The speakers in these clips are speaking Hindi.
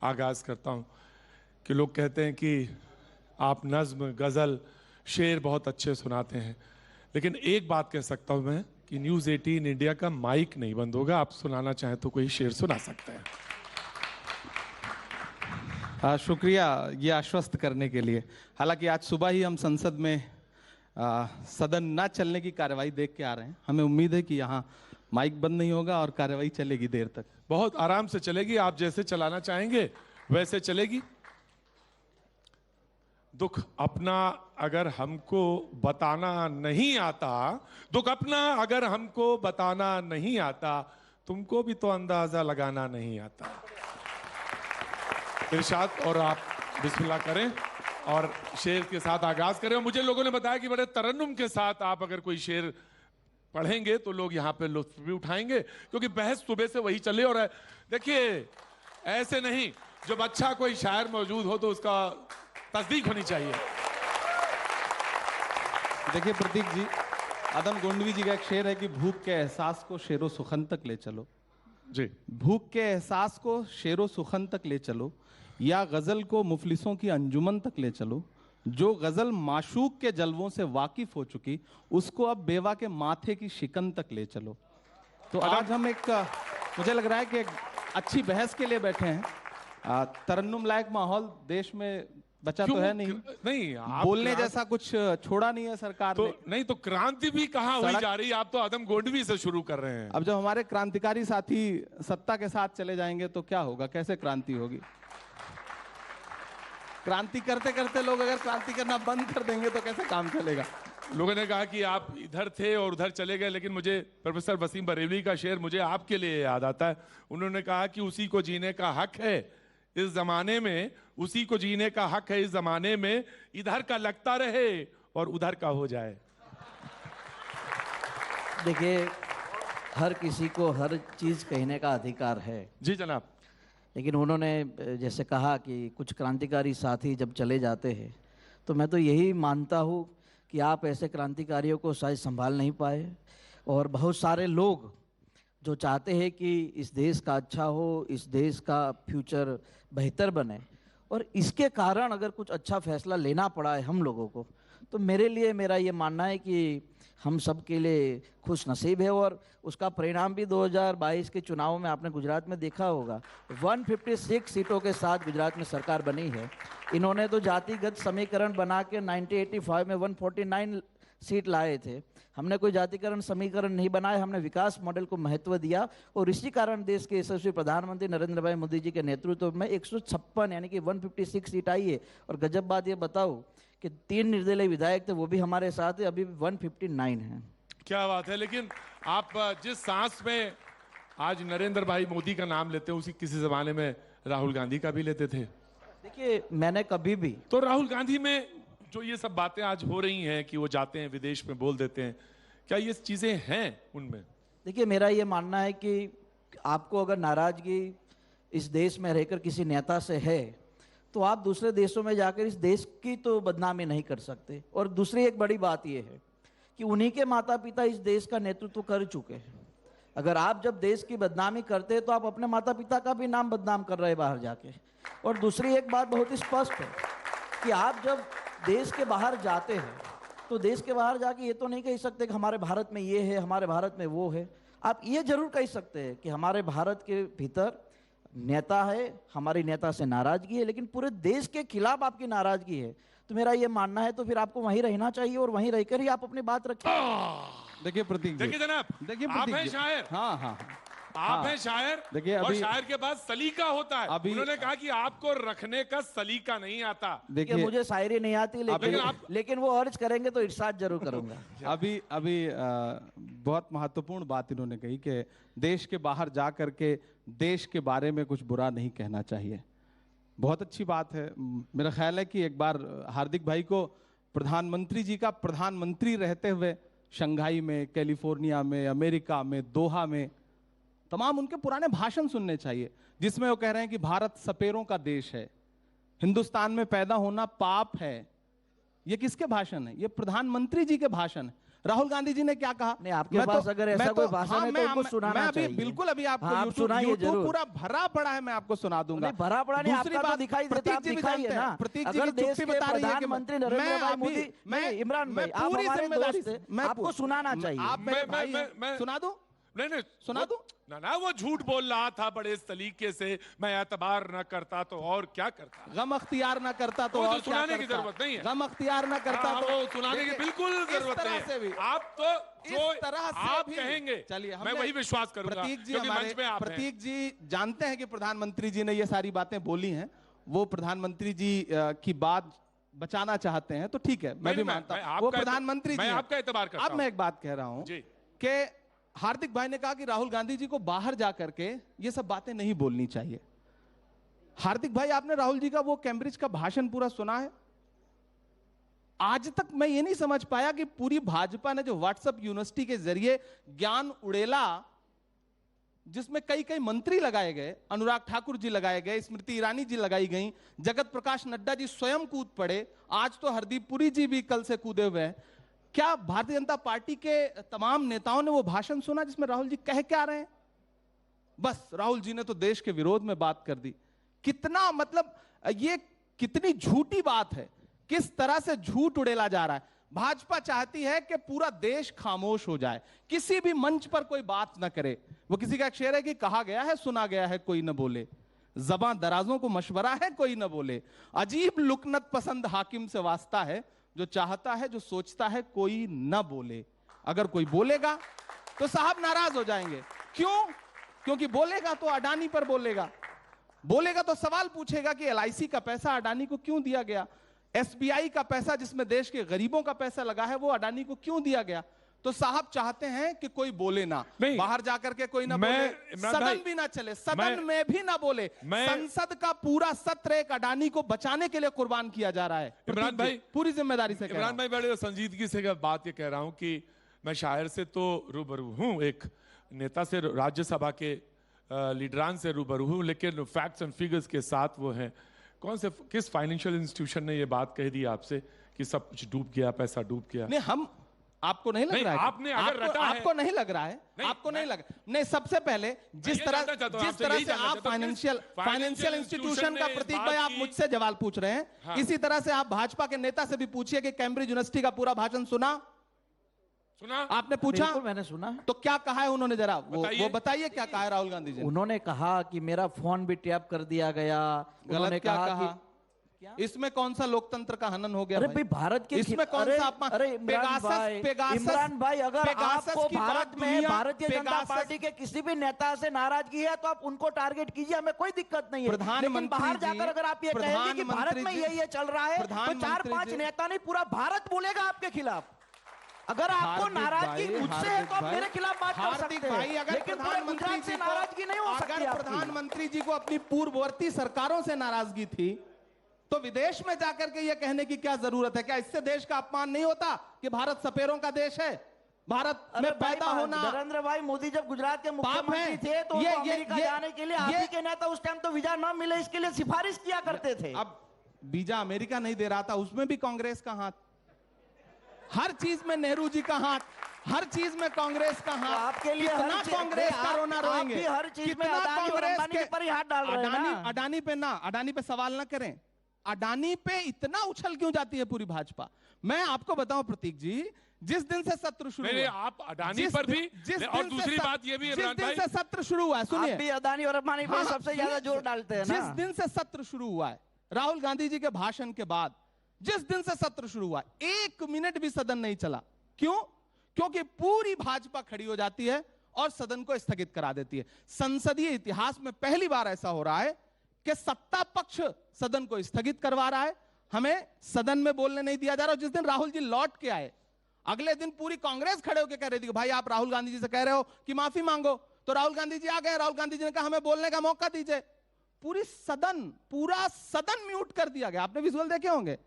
आगाज करता हूं कि लोग कहते हैं कि आप नज्म, गजल, शेर बहुत अच्छे सुनाते हैं, लेकिन एक बात कह सकता हूं मैं कि न्यूज़ 18 इंडिया का माइक नहीं बंद होगा। आप सुनाना चाहें तो कोई शेर सुना सकते हैं। शुक्रिया ये आश्वस्त करने के लिए। हालांकि आज सुबह ही हम संसद में सदन ना चलने की कार्रवाई देख के आ रहे हैं। हमें उम्मीद है कि यहाँ माइक बंद नहीं होगा और कार्रवाई चलेगी देर तक। बहुत आराम से चलेगी, आप जैसे चलाना चाहेंगे वैसे चलेगी। दुख अपना अगर हमको बताना नहीं आता, दुख अपना अगर हमको बताना नहीं आता, तुमको भी तो अंदाजा लगाना नहीं आता। इरशाद, और आप बिस्मिल्लाह करें और शेर के साथ आगाज करें। और मुझे लोगों ने बताया कि बड़े तरन्नुम के साथ आप अगर कोई शेर पढ़ेंगे तो लोग यहां पे लुत्फ भी उठाएंगे, क्योंकि बहस सुबह से वही चले। और देखिए, ऐसे नहीं, जब अच्छा कोई शायर मौजूद हो तो उसका तस्दीक होनी चाहिए। देखिए प्रतीक जी, आदम गोंडवी जी का एक शेर है कि भूख के एहसास को शेरो सुखन तक ले चलो। जी, भूख के एहसास को शेरो सुखन तक ले चलो, या गजल को मुफलिसों की अंजुमन तक ले चलो। जो गजल माशूक के जलवों से वाकिफ हो चुकी, उसको अब बेवा के माथे की शिकन तक ले चलो। तो आज हम एक, मुझे लग रहा है कि एक अच्छी बहस के लिए बैठे हैं। तरन्नुम लायक माहौल देश में बचा तो है नहीं, बोलने जैसा कुछ छोड़ा नहीं है सरकार तो ने। नहीं तो क्रांति भी कहां हुई जा रही है? आप तो आदम गोंडवी से शुरू कर रहे हैं। अब जब हमारे क्रांतिकारी साथी सत्ता के साथ चले जाएंगे तो क्या होगा? कैसे क्रांति होगी? क्रांति करते करते लोग अगर क्रांति करना बंद कर देंगे तो कैसे काम चलेगा? लोगों ने कहा कि आप इधर थे और उधर चले गए, लेकिन मुझे प्रोफेसर वसीम बरेलवी का शेर मुझे आपके लिए याद आता है। उन्होंने कहा कि उसी को जीने का हक है इस जमाने में, उसी को जीने का हक है इस जमाने में, इधर का लगता रहे और उधर का हो जाए। देखिए, हर किसी को हर चीज कहने का अधिकार है। जी जनाब। लेकिन उन्होंने जैसे कहा कि कुछ क्रांतिकारी साथी जब चले जाते हैं, तो मैं तो यही मानता हूँ कि आप ऐसे क्रांतिकारियों को शायद संभाल नहीं पाए, और बहुत सारे लोग जो चाहते हैं कि इस देश का अच्छा हो, इस देश का फ्यूचर बेहतर बने, और इसके कारण अगर कुछ अच्छा फैसला लेना पड़ा है हम लोगों को, तो मेरे लिए, मेरा ये मानना है कि हम सब के लिए खुश नसीब है। और उसका परिणाम भी 2022 के चुनाव में आपने गुजरात में देखा होगा। 156 सीटों के साथ गुजरात में सरकार बनी है। इन्होंने तो जातिगत समीकरण बना के 1985 में 149 सीट लाए थे। हमने कोई जातिकरण समीकरण नहीं बनाए, हमने विकास मॉडल को महत्व दिया, और इसी कारण देश के यशस्वी प्रधानमंत्री नरेंद्र भाई मोदी जी के नेतृत्व में 156 यानी कि 156 सीट आई है। और गजब बात ये बताओ कि 3 निर्दलीय विधायक थे, वो भी हमारे साथ है, अभी 159 है। क्या बात है। लेकिन आप जिस सांस में आज नरेंद्र भाई मोदी का नाम लेते हैं, उसी किसी जमाने में राहुल गांधी का भी लेते थे। देखिए, मैंने कभी भी, तो राहुल गांधी में जो ये सब बातें आज हो रही हैं कि वो जाते हैं विदेश में बोल देते हैं, क्या ये चीजें हैं उनमें? देखिए, मेरा ये मानना है कि आपको अगर नाराजगी इस देश में रहकर किसी नेता से है, तो आप दूसरे देशों में जाकर इस देश की तो बदनामी नहीं कर सकते। और दूसरी एक बड़ी बात यह है कि उन्हीं के माता पिता इस देश का नेतृत्व कर चुके हैं। अगर आप जब देश की बदनामी करते हैं तो आप अपने माता पिता का भी नाम बदनाम कर रहे हैं बाहर जाके। और दूसरी एक बात बहुत ही स्पष्ट है कि आप जब देश के बाहर जाते हैं तो देश के बाहर जाके ये तो नहीं कह सकते कि हमारे भारत में ये है, हमारे भारत में वो है। आप ये जरूर कह सकते हैं कि हमारे भारत के भीतर नेता है, हमारी नेता से नाराजगी है, लेकिन पूरे देश के खिलाफ आपकी नाराजगी है। तो मेरा ये मानना है तो फिर आपको वहीं रहना चाहिए और वहीं रहकर ही आप अपनी बात रखिए। देखिए प्रतीक जी, देखिए जनाब, देखिए आप हैं शायर। हाँ हाँ, आप हैं शायर। देखिए, और अभी शायर के पास सलीका होता है। उन्होंने कहा कि आपको रखने का सलीका नहीं आता। देखिए, मुझे शायरी नहीं आती, लेकिन वो अर्ज करेंगे तो इरशाद जरूर करूंगा। अभी बहुत महत्वपूर्ण बात इन्होंने कही कि देश के बाहर जा करके देश के बारे में कुछ बुरा नहीं कहना चाहिए। बहुत अच्छी बात है। मेरा ख्याल है कि एक बार हार्दिक भाई को प्रधानमंत्री जी का प्रधानमंत्री रहते हुए शंघाई में, कैलिफोर्निया में, अमेरिका में, दोहा में तमाम उनके पुराने भाषण सुनने चाहिए, जिसमें वो कह रहे हैं कि भारत सपेरों का देश है, हिंदुस्तान में पैदा होना पाप है। ये किसके भाषण है? ये प्रधानमंत्री जी के भाषण है। राहुल गांधी जी ने क्या कहा? नहीं, आपके पास अगर ऐसा कोई भाषण है तो उनको सुनाना चाहिए। बिल्कुल अभी आपको हाँ, आप सुनाइए YouTube जरूर। पूरा भरा पड़ा है, मैं आपको सुना दूंगा। भरा पड़ा नहीं, दूसरी आपका बात तो दिखाई देता है, आप दिखाइए ना। प्रतीक जी अगर की देश चुप्पी के बता रही है कि प्रधानमंत्री नरेंद्र भाई मोदी, इमरान भाई, आप पूरी हमारे जिम्मेदारी दोस्त हैं, मैं आपको सुनाना चाहिए। आप मेरे भाई हैं, सुना दूं? नहीं सुना दूं? ना वो झूठ बोल रहा था बड़े इस तरीके से, मैं एतबार न करता तो और क्या करता, गम अख्तियार न करता तो वो तो और क्या सुनाने की करता? जरूरत नहीं है। गम अख्तियार न करता हाँ, तो वो सुनाने की बिल्कुल जरूरत नहीं है। आप तो जो इस तरह से आप भी कहेंगे, चलिए मैं वही विश्वास करूंगा, प्रतीक जी क्योंकि हमारे मंच पे आप हैं। प्रतीक जी जानते हैं कि प्रधानमंत्री जी ने ये सारी बातें बोली हैं, वो प्रधानमंत्री जी की बात बचाना चाहते हैं, तो ठीक है, मैं भी मानता हूं वो प्रधानमंत्री जी मैं हैं। आपका एतबार करता हूं। अब मैं एक बात कह रहा हूं कि हार्दिक भाई ने कहा कि राहुल गांधी जी को बाहर जाकर के ये सब बातें नहीं बोलनी चाहिए। हार्दिक भाई, आपने राहुल जी का वो कैम्ब्रिज का भाषण पूरा सुना है? आज तक मैं ये नहीं समझ पाया कि पूरी भाजपा ने जो व्हाट्सएप यूनिवर्सिटी के जरिए ज्ञान उड़ेला, जिसमें कई कई मंत्री लगाए गए, अनुराग ठाकुर जी लगाए गए, स्मृति ईरानी जी लगाई गई, जगत प्रकाश नड्डा जी स्वयं कूद पड़े, आज तो हरदीप पुरी जी भी कल से कूदे हुए हैं। क्या भारतीय जनता पार्टी के तमाम नेताओं ने वो भाषण सुना जिसमें राहुल जी कह क्या रहे हैं? बस राहुल जी ने तो देश के विरोध में बात कर दी। कितना मतलब ये कितनी झूठी बात है, किस तरह से झूठ उड़ेला जा रहा है। भाजपा चाहती है कि पूरा देश खामोश हो जाए, किसी भी मंच पर कोई बात ना करे। वो किसी का एक शेर है कि कहा गया है सुना गया है कोई न बोले, ज़बां दराजों को मशवरा है कोई न बोले, अजीब लुकनत पसंद हाकिम से वास्ता है, जो चाहता है जो सोचता है कोई न बोले। अगर कोई बोलेगा तो साहब नाराज हो जाएंगे। क्यों? क्योंकि बोलेगा तो अडानी पर बोलेगा, बोलेगा तो सवाल पूछेगा कि LIC का पैसा अडानी को क्यों दिया गया, SBI का पैसा जिसमें देश के गरीबों का पैसा लगा है वो अडानी को क्यों दिया गया। तो साहब चाहते हैं कि कोई बोले ना, बाहर जाकर के कोई ना बोले, सदन भी ना चले, सदन में भी ना बोले, संसद का पूरा सत्र एक अडानी को बचाने के लिए कुर्बान किया जा रहा है। इमरान भाई पूरी जिम्मेदारी से इमरान भाई बड़े संजीदगी से बात ये कह रहा हूं कि मैं शायर से तो रूबरू हूं, एक नेता से, राज्यसभा के लीडरान से रूबरू हूं, लेकिन फैक्ट्स एंड फिगर्स के साथ वो हैं। कौन से किस फाइनेंशियल इंस्टीट्यूशन ने ये बात कह दी आपसे कि सब कुछ डूब गया, पैसा डूब गया? नहीं, हम आपको नहीं लग रहा है, आपने अगर रटा है, आपको नहीं लग रहा है, आपको नहीं लग, नहीं, सबसे पहले जिस तरह से आप फाइनेंशियल इंस्टीट्यूशन का, प्रतीक भाई आप मुझसे सवाल पूछ रहे हैं, हाँ। इसी तरह से आप भाजपा के नेता से भी पूछिए कि कैम्ब्रिज यूनिवर्सिटी का पूरा भाषण सुना आपने? पूछा? मैंने सुना। तो क्या कहा है उन्होंने, जरा वो बताइए क्या कहा है राहुल गांधी जी? उन्होंने कहा कि मेरा फोन भी टैप कर दिया गया। उन्होंने कहा इसमें कौन सा लोकतंत्र का हनन हो गया? अरे भाई भारत के इसमें कौन सा अपमान? अरे इमरान भाई, अगर आपको भारत में भारतीय जनता पार्टी के किसी भी नेता से नाराजगी है तो आप उनको टारगेट कीजिए, हमें कोई दिक्कत नहीं है। लेकिन बाहर जाकर अगर आप ये कहेंगे कि भारत में ये चल रहा है तो 4-5 नेता नहीं पूरा भारत बोलेगा आपके खिलाफ। अगर आपको नाराजगी मुझसे है तो आप मेरे खिलाफ बात कर सकते हैं, लेकिन प्रधानमंत्री से नाराजगी नहीं हो सकती। अगर प्रधानमंत्री जी को अपनी पूर्ववर्ती सरकारों से नाराजगी थी तो विदेश में जाकर के ये कहने की क्या जरूरत है? क्या इससे देश का अपमान नहीं होता कि भारत सपेरों का देश है? भारत में पैदा होना, नरेंद्र भाई मोदी जब गुजरात के मुख्यमंत्री थे तो अमेरिका जाने के लिए आप ही के नेता उस टाइम तो वीजा न मिले इसके लिए सिफारिश किया करते थे। अब वीजा अमेरिका नहीं दे रहा था, उसमें भी कांग्रेस का हाथ, हर चीज में नेहरू जी का हाथ, हर चीज में कांग्रेस का हाथ। आपके लिए कितना कांग्रेस का रोना रोएंगे, हर चीज में कांग्रेस पर ही हाथ डाल रहे हैं ना। अडानी पे सवाल ना करें, अडानी पे इतना उछल क्यों जाती है पूरी भाजपा? मैं आपको बताऊं प्रतीक जी, जिस दिन से सत्र शुरू हुआ, आप अडानी पर भी, और दूसरी बात ये भी जिस दिन से सत्र शुरू हुआ है, सुनिए, आप भी अडानी और अंबानी पे सबसे ज्यादा जोर डालते हैं ना। जिस दिन से सत्र शुरू हुआ है, राहुल गांधी जी के भाषण के बाद जिस दिन से सत्र शुरू हुआ, 1 मिनट भी सदन नहीं चला। क्यों? क्योंकि पूरी भाजपा खड़ी हो जाती है और सदन को स्थगित करा देती है। संसदीय इतिहास में पहली बार ऐसा हो रहा है कि सत्ता पक्ष सदन को स्थगित करवा रहा है, हमें सदन में बोलने नहीं दिया जा रहा। जिस दिन राहुल जी लौट के आए, अगले दिन पूरी कांग्रेस खड़े होकर कह रही थी कि भाई आप राहुल गांधी जी से कह रहे हो कि माफी मांगो, तो राहुल गांधी जी आ गए, राहुल गांधी जी ने कहा हमें बोलने का मौका दीजिए। पूरा सदन म्यूट कर दिया गया। आपने विजुअल देखे होंगे।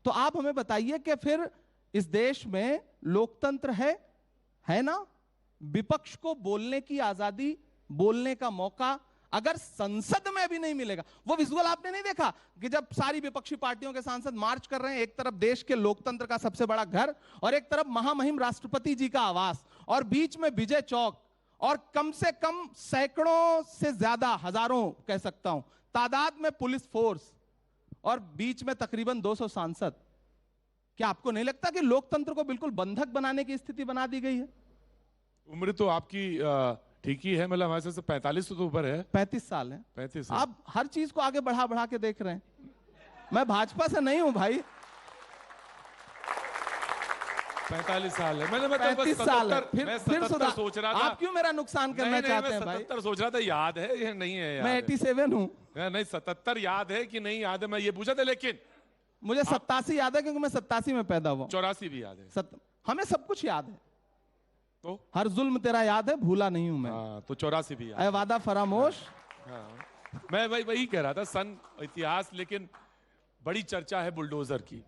तो आप हमें बताइए कि फिर इस देश में लोकतंत्र है ना? विपक्ष को बोलने की आजादी, बोलने का मौका अगर संसद में भी नहीं मिलेगा, वो विजुअल आपने नहीं देखा कि जब सारी विपक्षी पार्टियों के सांसद मार्च कर रहे हैं, एक तरफ देश के लोकतंत्र का सबसे बड़ा घर और एक तरफ महामहिम राष्ट्रपति जी का आवास और बीच में विजय चौक और कम से कम सैकड़ों से ज्यादा, हजारों कह सकता हूं तादाद में पुलिस फोर्स और बीच में तकरीबन 200 सांसद। क्या आपको नहीं लगता कि लोकतंत्र को बिल्कुल बंधक बनाने की स्थिति बना दी गई है? उम्र तो आपकी ठीक ही है, मतलब हमारे से 45 तो ऊपर है। 35 साल है। 35 आप हर चीज को आगे बढ़ा बढ़ा के देख रहे हैं। मैं भाजपा से नहीं हूं भाई। 45 साल है। मैंने 35 साल है। मैं 77 सोच रहा था। आप क्यों मेरा नुकसान करना चाहते हैं भाई? 77 सोच रहा था, याद है ये नहीं है याद? मैं 87 हूं। नहीं 77 याद है कि नहीं याद है, मैं ये पूछा था। लेकिन मुझे 87 याद है क्योंकि मैं 87 में पैदा हुआ। 84 भी याद है। हमें सब कुछ याद है। तो हर जुल्म तेरा याद है, भूला नहीं हूं मैं। हाँ, तो 84 भी याद ऐ वादा फरामोश। हाँ। मैं वही कह रहा था, सन इतिहास। लेकिन बड़ी चर्चा है बुलडोजर की,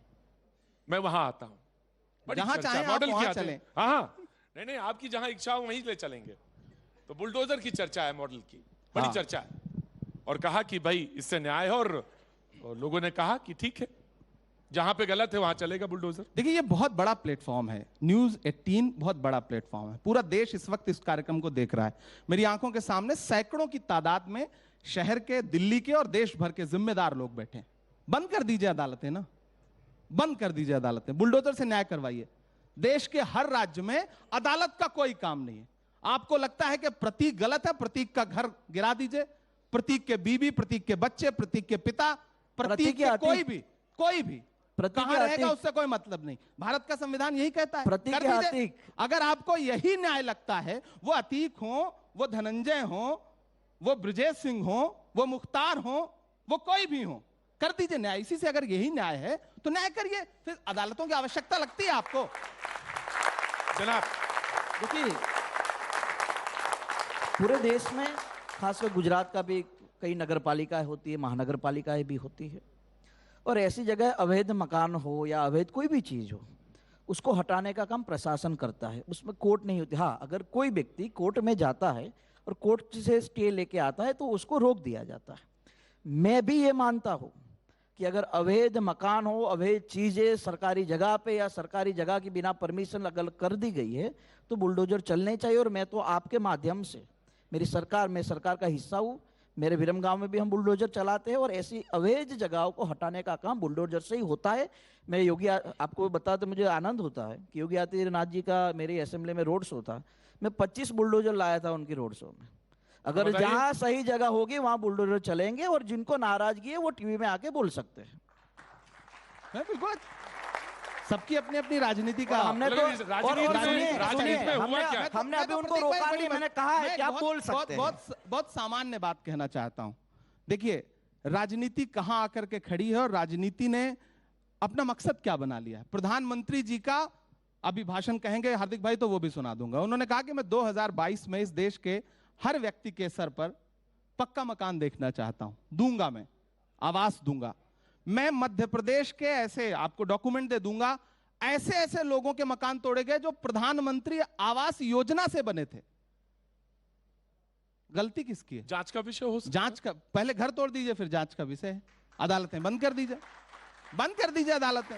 मैं वहां आता हूं। जहां चाहे आप वहां चलें। हाँ, नहीं आपकी जहां इच्छा हो वहीं ले चलेंगे। तो बुलडोजर की चर्चा है, मॉडल की बड़ी चर्चा है। और कहा कि भाई इससे न्याय है, और लोगों ने कहा कि ठीक है, जहां पे गलत है वहां चलेगा बुलडोजर। देखिए, ये बहुत बड़ा प्लेटफॉर्म है। न्यूज 18 बहुत बड़ा प्लेटफॉर्म है। पूरा देश इस वक्त इस कार्यक्रम को देख रहा है। मेरी आंखों के सामने सैकड़ों की तादाद में शहर के, दिल्ली के और देश भर के जिम्मेदार लोग बैठे हैं। बंद कर दीजिए अदालतें ना, बंद कर दीजिए अदालतें, बुलडोजर से न्याय करवाइए। देश के हर राज्य में अदालत का कोई काम नहीं है। आपको लगता है कि प्रतीक गलत है, प्रतीक का घर गिरा दीजिए। प्रतीक के बीवी, प्रतीक के बच्चे, प्रतीक के पिता, प्रतीक के कोई भी कहां रहेगा उससे कोई मतलब नहीं। भारत का संविधान यही कहता है, प्रतीक कर दीजिए। अगर आपको यही न्याय लगता है, वो अतीक हो, वो धनंजय हो, वो ब्रजेश सिंह हो, वो मुख्तार हो, वो कोई भी हो, कर दीजिए न्याय। इसी से अगर यही न्याय है तो न्याय करिए। फिर अदालतों की आवश्यकता लगती है आपको? जनाब देखिए, पूरे देश में खासकर गुजरात का भी कई नगर पालिकाएं होती है, महानगर पालिकाएं भी होती है। और ऐसी जगह अवैध मकान हो या अवैध कोई भी चीज़ हो, उसको हटाने का काम प्रशासन करता है। उसमें कोर्ट नहीं होती। हाँ, अगर कोई व्यक्ति कोर्ट में जाता है और कोर्ट से स्टे लेके आता है तो उसको रोक दिया जाता है। मैं भी ये मानता हूँ कि अगर अवैध मकान हो, अवैध चीज़ें सरकारी जगह पे या सरकारी जगह की बिना परमिशन अगर कर दी गई है तो बुलडोजर चलने चाहिए। और मैं तो आपके माध्यम से, मैं सरकार का हिस्सा हूँ। मेरे विरम गांव में भी हम बुलडोजर चलाते हैं और ऐसी अवैध जगहों को हटाने का काम बुलडोजर से ही होता है। मैं आपको बताते मुझे आनंद होता है कि योगी आदित्यनाथ जी का मेरी असेंबली में रोड शो था। मैं 25 बुलडोजर लाया था उनकी रोड शो में। अगर जहां सही जगह होगी वहां बुलडोजर चलेंगे और जिनको नाराजगी है वो टीवी में आके बोल सकते हैं। बिल्कुल, सबकी अपनी अपनी राजनीति का। हमने तो हमने अभी उनको रोका नहीं, मैंने कहा है कि आप बोल सकते हैं। बहुत सामान्य बात कहना चाहता हूं। देखिए, राजनीति कहां आकर के खड़ी है और राजनीति ने अपना मकसद क्या बना लिया है। प्रधानमंत्री जी का अभी भाषण कहेंगे हार्दिक भाई तो वो भी सुना दूंगा। उन्होंने कहा कि मैं 2022 में इस देश के हर व्यक्ति के सर पर पक्का मकान देखना चाहता हूं, दूंगा, मैं आवास दूंगा। मैं मध्य प्रदेश के ऐसे, आपको डॉक्यूमेंट दे दूंगा, ऐसे ऐसे लोगों के मकान तोड़े गए जो प्रधानमंत्री आवास योजना से बने थे। गलती किसकी है? जांच का विषय हो सकता है। जांच का, पहले घर तोड़ दीजिए फिर जांच का विषय है। अदालतें बंद कर दीजिए, बंद कर दीजिए अदालतें।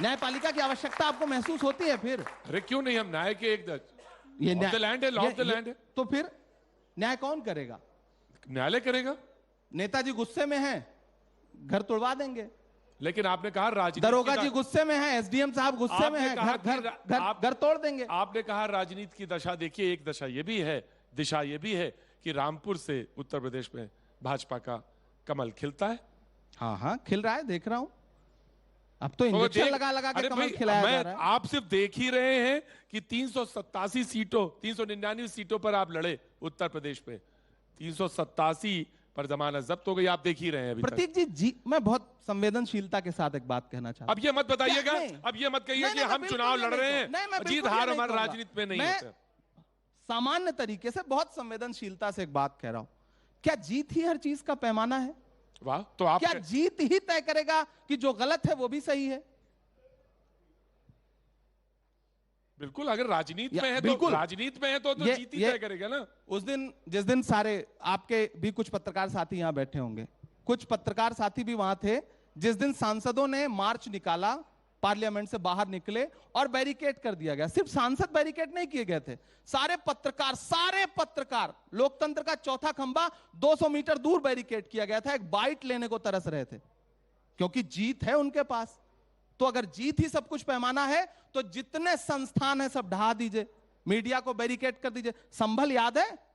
न्यायपालिका की आवश्यकता आपको महसूस होती है फिर? अरे क्यों नहीं, हम न्याय के एक ये लैंड है, लॉ ऑफ द लैंड है। तो फिर न्याय कौन करेगा? न्यायालय करेगा। नेताजी गुस्से में हैं, घर तोड़वा देंगे। लेकिन आपने कहा राजनीति, दरोगा जी गुस्से में हैं, एसडीएम साहब गुस्से में हैं, घर तोड़ देंगे। आपने कहा राजनीति की दशा देखिए, एक दशा ये भी है, दिशा ये भी है कि रामपुर से उत्तर प्रदेश में भाजपा का कमल खिलता है। हाँ हाँ, खिल रहा है, देख रहा हूं। अब तो इंजेक्शन लगा लगा के कमल खिलाया जा रहा है। आप सिर्फ देख ही रहे हैं कि 387 सीटों, 399 सीटों पर आप लड़े उत्तर प्रदेश पे, 387 पर जमानत जब्त हो गई। आप देख ही रहे हैं अभी प्रतीक जी, मैं बहुत संवेदनशीलता के साथ एक बात कहना चाहता हूं। अब ये मत बताइएगा, अब ये मत कहिए कि हम चुनाव लड़ रहे हैं, जीत हार हमारी राजनीति में नहीं होता। सामान्य तरीके से बहुत संवेदनशीलता से एक बात कह रहा हूं। क्या जीत ही हर चीज का पैमाना है? वाह, तो आप क्या जीत ही तय करेगा कि जो गलत है वो भी सही है? बिल्कुल, अगर राजनीति या- में है तो बिल्कुल। राजनीति में है तो ये- जीत ही ये- तय करेगा ना। उस दिन जिस दिन सारे आपके भी कुछ पत्रकार साथी यहां बैठे होंगे, कुछ पत्रकार साथी भी वहां थे जिस दिन सांसदों ने मार्च निकाला, पार्लियामेंट से बाहर निकले और बैरिकेड कर दिया गया। सिर्फ सांसद बैरिकेड नहीं किए गए थे, सारे पत्रकार, लोकतंत्र का चौथा खंभा 200 मीटर दूर बैरिकेड किया गया था। एक बाइट लेने को तरस रहे थे, क्योंकि जीत है उनके पास। तो अगर जीत ही सब कुछ पैमाना है तो जितने संस्थान है सब ढहा दीजिए, मीडिया को बैरिकेड कर दीजिए। संभल याद है